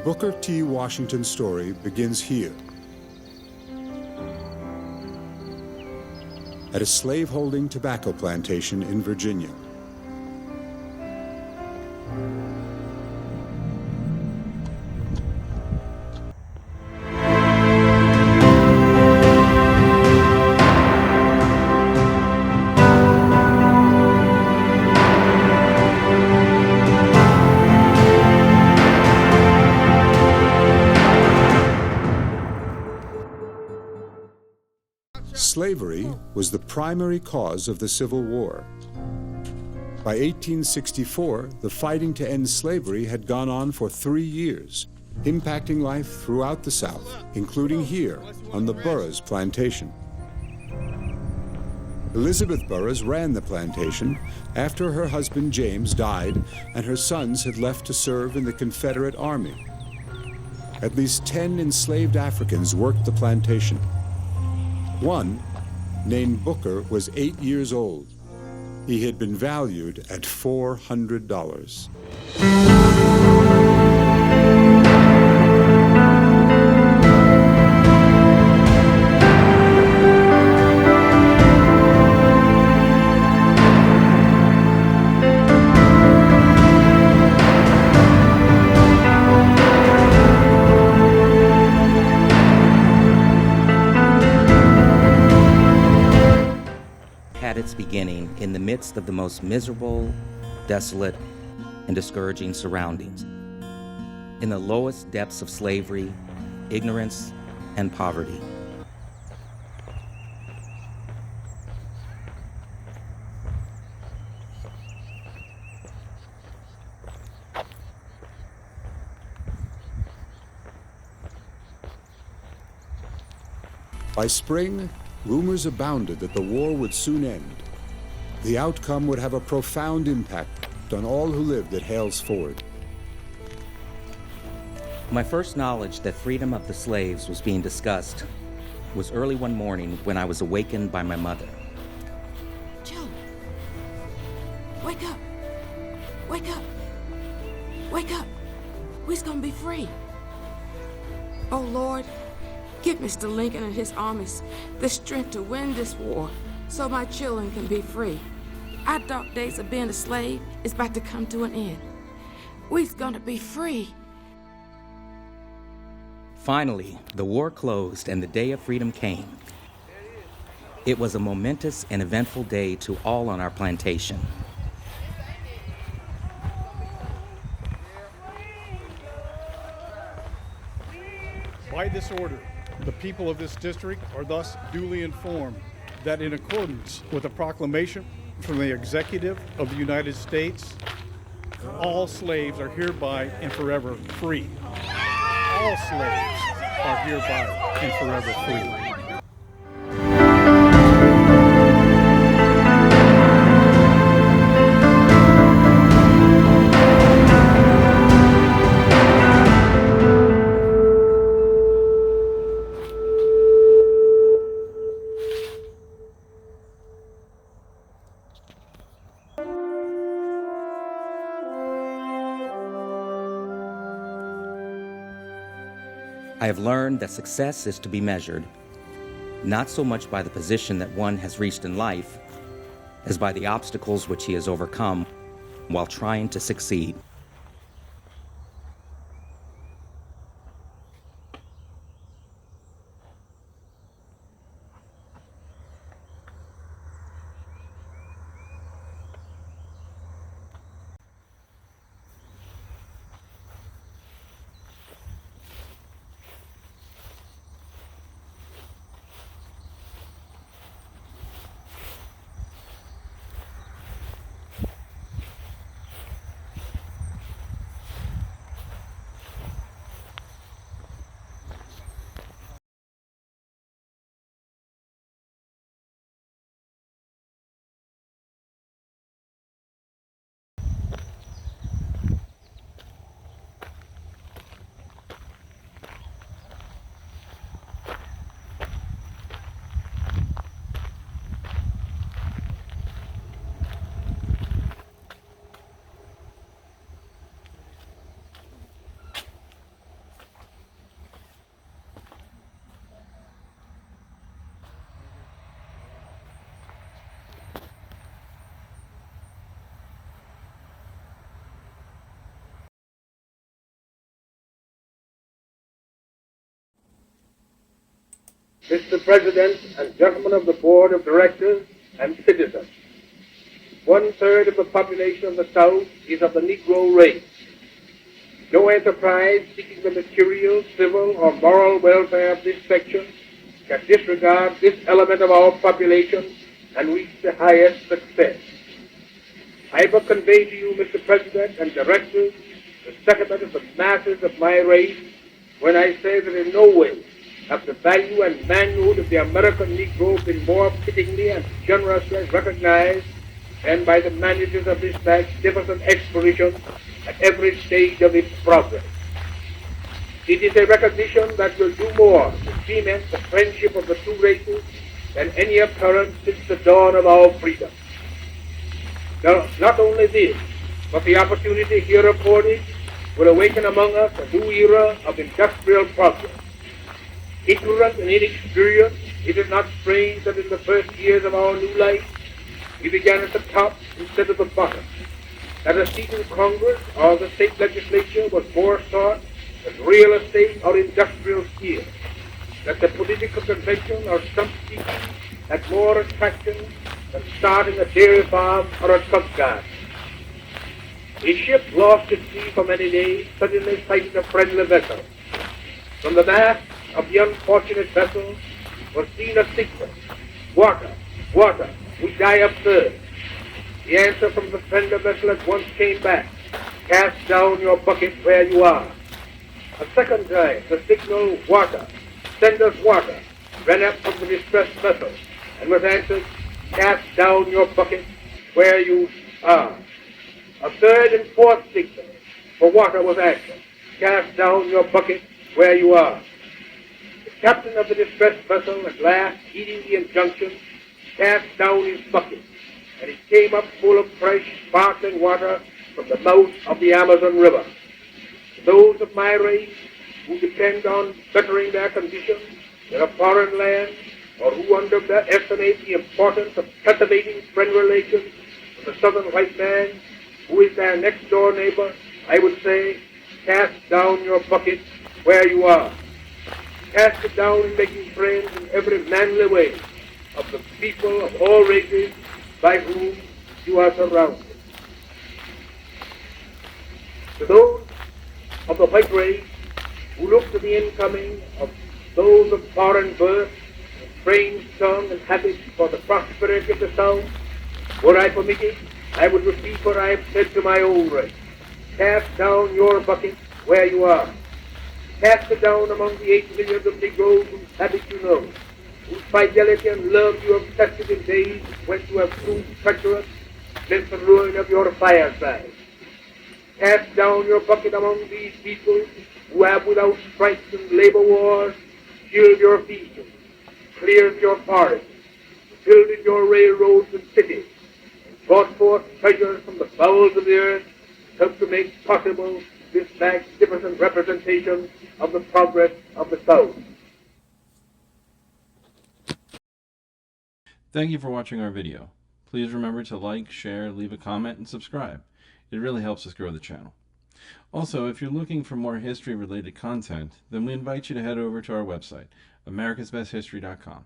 Booker T. Washington's story begins here, at a slave-holding tobacco plantation in Virginia. Slavery was the primary cause of the Civil War. By 1864, the fighting to end slavery had gone on for 3 years, impacting life throughout the South, including here on the Burroughs plantation. Elizabeth Burroughs ran the plantation after her husband James died and her sons had left to serve in the Confederate Army. At least 10 enslaved Africans worked the plantation. One, named Booker, was 8 years old. He had been valued at $400. Had its beginning in the midst of the most miserable, desolate, and discouraging surroundings. In the lowest depths of slavery, ignorance, and poverty. By spring, rumors abounded that the war would soon end. The outcome would have a profound impact on all who lived at Hales Ford. My first knowledge that freedom of the slaves was being discussed was early one morning when I was awakened by my mother. Joe, wake up, wake up, wake up. We's gonna be free. Oh Lord, give Mr. Lincoln and his armies the strength to win this war so my children can be free. Our dark days of being a slave is about to come to an end. We's gonna be free. Finally, the war closed and the day of freedom came. It was a momentous and eventful day to all on our plantation. By this order, the people of this district are thus duly informed that in accordance with a proclamation from the Executive of the United States, all slaves are hereby and forever free. All slaves are hereby and forever free. I have learned that success is to be measured, not so much by the position that one has reached in life, as by the obstacles which he has overcome while trying to succeed. Mr. President and gentlemen of the Board of Directors and citizens, 1/3 of the population of the South is of the Negro race. No enterprise seeking the material, civil, or moral welfare of this section can disregard this element of our population and reach the highest success. I will convey to you, Mr. President and Directors, the sentiment of the masses of my race when I say that in no way have the value and manhood of the American Negro been more fittingly and generously recognized than by the managers of this magnificent expedition at every stage of its progress. It is a recognition that will do more to cement the friendship of the two races than any occurrence since the dawn of our freedom. Now, not only this, but the opportunity here afforded will awaken among us a new era of industrial progress. Ignorant and inexperienced, it is not strange that in the first years of our new life, we began at the top instead of the bottom. That a seat in Congress or the state legislature was more sought than real estate or industrial skill. That the political convention or stump speaking had more attraction than starting a dairy farm or a truck garden. A ship lost at sea for many days suddenly sighted a friendly vessel. From the mast of the unfortunate vessel was seen a signal: "Water, water, we die of thirst." The answer from the friendly vessel at once came back: "Cast down your bucket where you are." A second time, the signal, "Water, send us water," ran up from the distressed vessel, and was answered, "Cast down your bucket where you are." A third and fourth signal for water was answered: "Cast down your bucket where you are." The captain of the distressed vessel at last, heeding the injunction, cast down his bucket, and it came up full of fresh, sparkling water from the mouth of the Amazon River. To those of my race who depend on bettering their condition in a foreign land, or who underestimate the importance of cultivating friend relations with the southern white man, who is their next-door neighbor, I would say, cast down your bucket where you are. Cast it down in making friends in every manly way of the people of all races by whom you are surrounded. To those of the white race who look to the incoming of those of foreign birth, and strange tongue and habits for the prosperity of the South, were I permitted, I would repeat what I have said to my own race: cast down your bucket where you are. Cast it down among the 8 millions of Negroes whose habits you know, whose fidelity and love you have tested in days when you have proved treacherous since the ruin of your fireside. Cast down your bucket among these people who have, without strikes and labor wars, killed your fields, cleared your forests, builded your railroads and cities, and brought forth treasures from the bowels of the earth, helped to make possible this magnificent representation of the progress of the South. Thank you for watching our video. Please remember to like, share, leave a comment, and subscribe. It really helps us grow the channel. Also, if you're looking for more history-related content, then we invite you to head over to our website, americasbesthistory.com.